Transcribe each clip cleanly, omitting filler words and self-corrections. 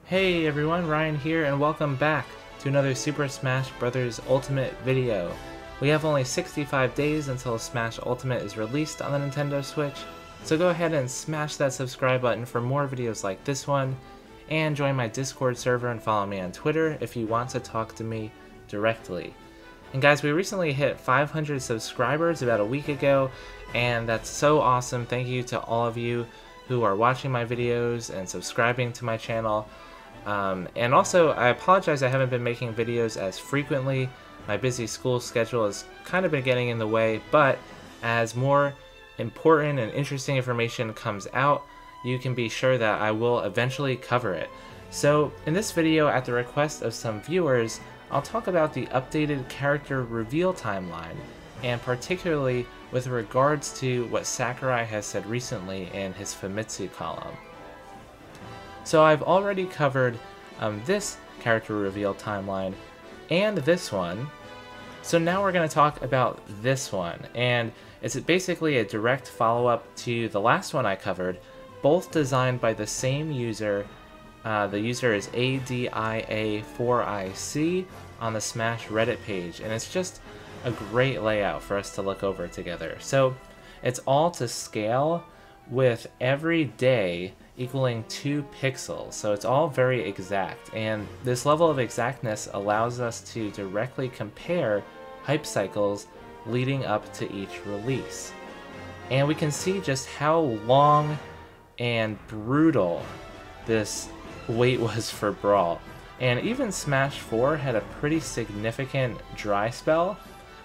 Hey everyone, Ryan here, and welcome back to another Super Smash Bros. Ultimate video. We have only 65 days until Smash Ultimate is released on the Nintendo Switch, so go ahead and smash that subscribe button for more videos like this one, and join my Discord server and follow me on Twitter if you want to talk to me directly. And guys, we recently hit 500 subscribers about a week ago, and that's so awesome. Thank you to all of you who are watching my videos and subscribing to my channel. And also, I apologize I haven't been making videos as frequently. My busy school schedule has kind of been getting in the way, but as more important and interesting information comes out, you can be sure that I will eventually cover it. So, in this video, at the request of some viewers, I'll talk about the updated character reveal timeline, and particularly with regards to what Sakurai has said recently in his Famitsu column. So I've already covered this character reveal timeline and this one. So now we're going to talk about this one, and it's basically a direct follow-up to the last one I covered, both designed by the same user. The user is ADIA4IC on the Smash Reddit page, and it's just a great layout for us to look over together. So it's all to scale with every day equaling 2 pixels, so it's all very exact, and this level of exactness allows us to directly compare hype cycles leading up to each release. And we can see just how long and brutal this wait was for Brawl. And even Smash 4 had a pretty significant dry spell,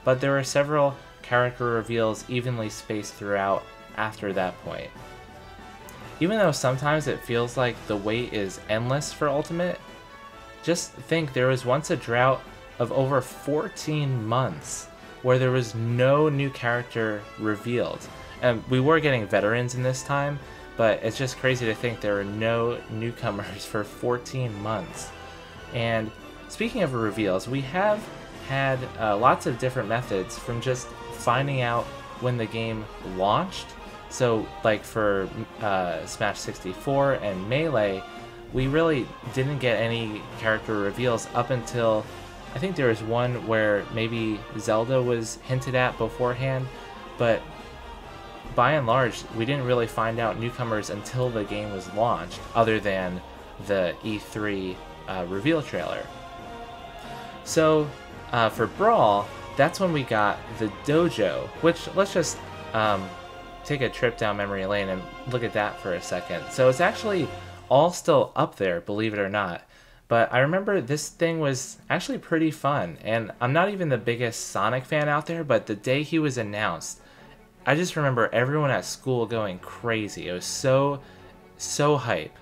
but there were several character reveals evenly spaced throughout after that point. Even though sometimes it feels like the wait is endless for Ultimate, just think there was once a drought of over 14 months where there was no new character revealed. And we were getting veterans in this time, but it's just crazy to think there were no newcomers for 14 months. And speaking of reveals, we have had lots of different methods, from just finding out when the game launched. So, like for Smash 64 and Melee, we really didn't get any character reveals up until, I think there was one where maybe Zelda was hinted at beforehand, but by and large, we didn't really find out newcomers until the game was launched, other than the E3 reveal trailer. So, for Brawl, that's when we got the dojo, which, let's just take a trip down memory lane and look at that for a second. So it's actually all still up there, believe it or not. But I remember this thing was actually pretty fun, and I'm not even the biggest Sonic fan out there, but the day he was announced, I just remember everyone at school going crazy. It was so hype.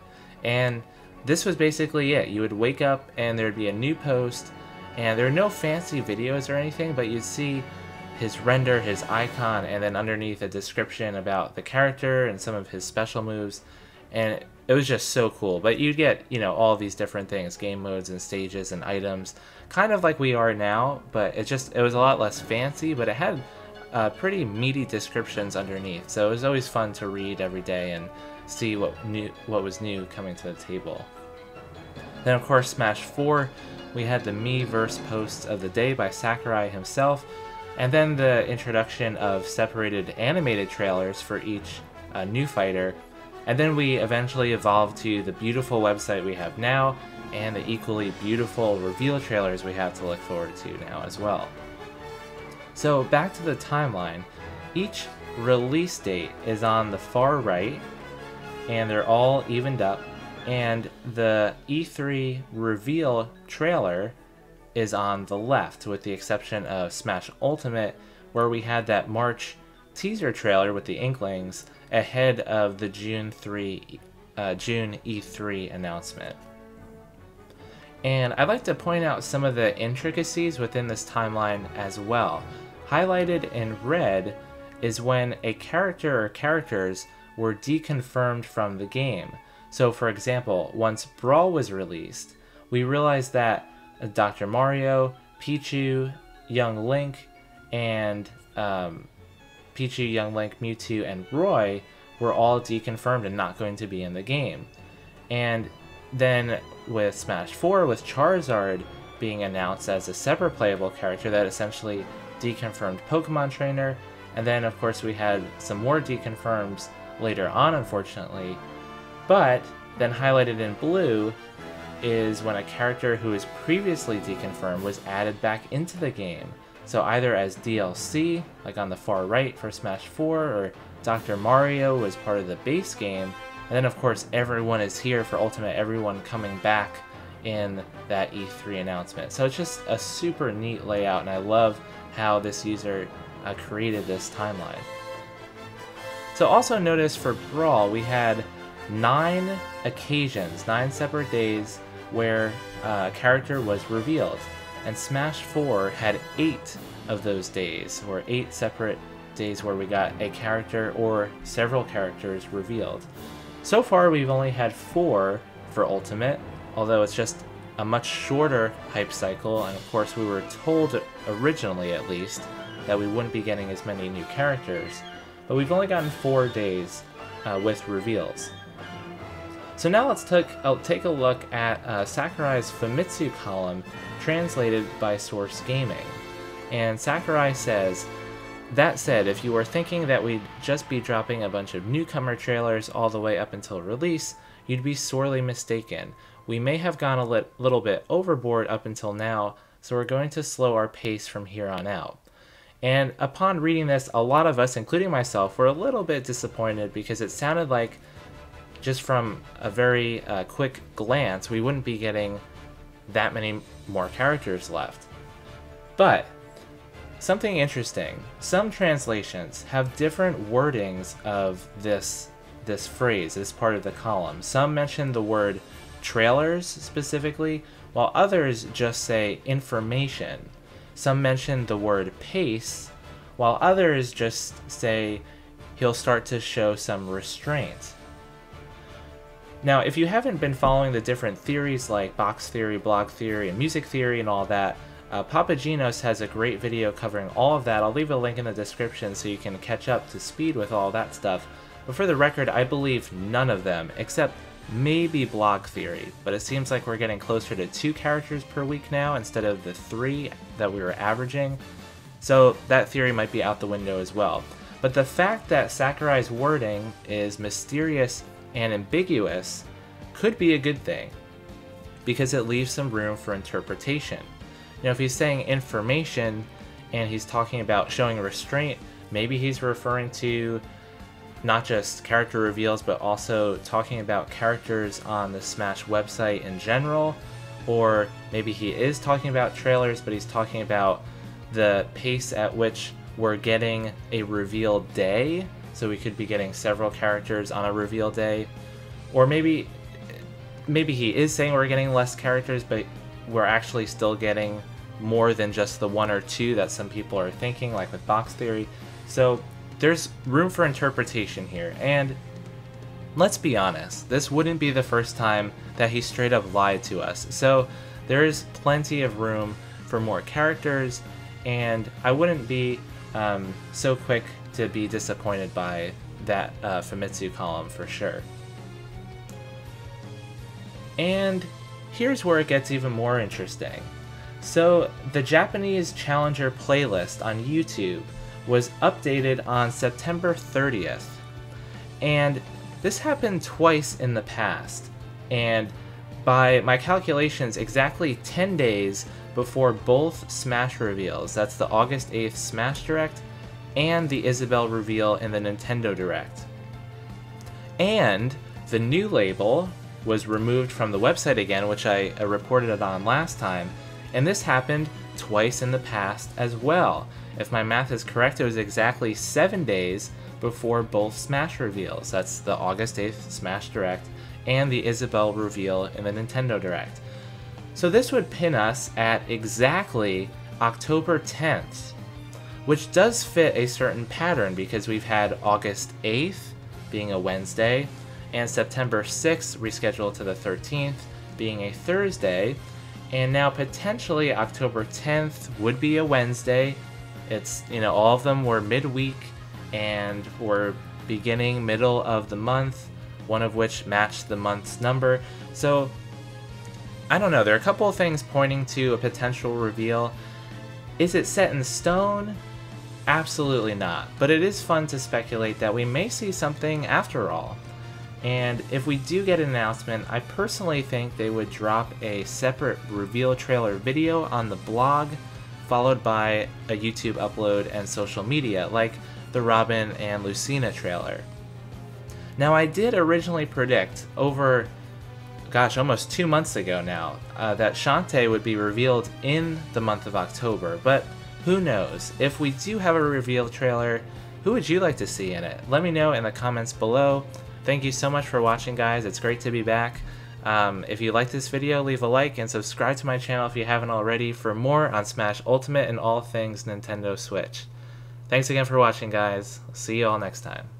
And this was basically it. You would wake up and there'd be a new post, and there were no fancy videos or anything, but you'd see his render, his icon, and then underneath a description about the character and some of his special moves, and it was just so cool. But you'd get, you know, all these different things, game modes and stages and items, kind of like we are now, but it was a lot less fancy, but it had pretty meaty descriptions underneath, so it was always fun to read every day and see what was new coming to the table. Then of course Smash 4, we had the Miiverse post of the day by Sakurai himself, and then the introduction of separated animated trailers for each new fighter, and then we eventually evolved to the beautiful website we have now, and the equally beautiful reveal trailers we have to look forward to now as well. So back to the timeline, each release date is on the far right, and they're all evened up, and the E3 reveal trailer is on the left, with the exception of Smash Ultimate, where we had that March teaser trailer with the Inklings ahead of the June E3 announcement. And I'd like to point out some of the intricacies within this timeline as well. Highlighted in red is when a character or characters were deconfirmed from the game. So for example, once Brawl was released, we realized that Dr. Mario, Pichu, Young Link, and Mewtwo, and Roy were all deconfirmed and not going to be in the game. And then with Smash 4, with Charizard being announced as a separate playable character that essentially deconfirmed Pokemon Trainer, and then of course we had some more deconfirms later on, unfortunately. But then highlighted in blue is when a character who was previously deconfirmed was added back into the game. So either as DLC, like on the far right for Smash 4, or Dr. Mario was part of the base game, and then of course everyone is here for Ultimate, everyone coming back in that E3 announcement. So it's just a super neat layout, and I love how this user created this timeline. So also notice for Brawl, we had 9 occasions, 9 separate days where a character was revealed. And Smash 4 had 8 of those days, or 8 separate days where we got a character or several characters revealed. So far we've only had 4 for Ultimate, although it's just a much shorter hype cycle, and of course we were told, originally at least, that we wouldn't be getting as many new characters. But we've only gotten 4 days with reveals. So now let's take a look at Sakurai's Famitsu column, translated by Source Gaming. And Sakurai says, "That said, if you were thinking that we'd just be dropping a bunch of newcomer trailers all the way up until release, you'd be sorely mistaken. We may have gone a little bit overboard up until now, so we're going to slow our pace from here on out." And upon reading this, a lot of us, including myself, were a little bit disappointed because it sounded like, just from a very quick glance, we wouldn't be getting that many more characters left. But something interesting, some translations have different wordings of this phrase, this part of the column. Some mention the word trailers specifically, while others just say information. Some mention the word pace, while others just say he'll start to show some restraint. Now, if you haven't been following the different theories like box theory, blog theory, and music theory and all that, Papagenos has a great video covering all of that. I'll leave a link in the description so you can catch up to speed with all that stuff. But for the record, I believe none of them, except maybe blog theory. But it seems like we're getting closer to 2 characters per week now instead of the 3 that we were averaging. So that theory might be out the window as well. But the fact that Sakurai's wording is mysterious and ambiguous could be a good thing, because it leaves some room for interpretation. You know, if he's saying information and he's talking about showing restraint, maybe he's referring to not just character reveals, but also talking about characters on the Smash website in general, or maybe he is talking about trailers, but he's talking about the pace at which we're getting a reveal day. So we could be getting several characters on a reveal day. Or maybe he is saying we're getting less characters, but we're actually still getting more than just the 1 or 2 that some people are thinking, like with box theory. So there's room for interpretation here. And let's be honest, this wouldn't be the first time that he straight up lied to us. So there is plenty of room for more characters, and I wouldn't be so quick to be disappointed by that Famitsu column for sure. And here's where it gets even more interesting. So the Japanese Challenger playlist on YouTube was updated on September 30th. And this happened twice in the past. And by my calculations, exactly 10 days before both Smash reveals. That's the August 8th Smash Direct and the Isabelle reveal in the Nintendo Direct. And the new label was removed from the website again, which I reported it on last time, and this happened twice in the past as well. If my math is correct, it was exactly 7 days before both Smash reveals. That's the August 8th Smash Direct and the Isabelle reveal in the Nintendo Direct. So this would pin us at exactly October 10th, which does fit a certain pattern because we've had August 8th being a Wednesday and September 6th rescheduled to the 13th being a Thursday, and now potentially October 10th would be a Wednesday. It's, you know, all of them were midweek and were beginning middle of the month, one of which matched the month's number. So I don't know, there are a couple of things pointing to a potential reveal. Is it set in stone? Absolutely not, but it is fun to speculate that we may see something after all. And if we do get an announcement, I personally think they would drop a separate reveal trailer video on the blog, followed by a YouTube upload and social media, like the Robin and Lucina trailer. Now, I did originally predict over, gosh, almost 2 months ago now, that Shantae would be revealed in the month of October, but who knows? If we do have a reveal trailer, who would you like to see in it? Let me know in the comments below. Thank you so much for watching, guys. It's great to be back. If you like this video, leave a like and subscribe to my channel if you haven't already for more on Smash Ultimate and all things Nintendo Switch. Thanks again for watching, guys. See you all next time.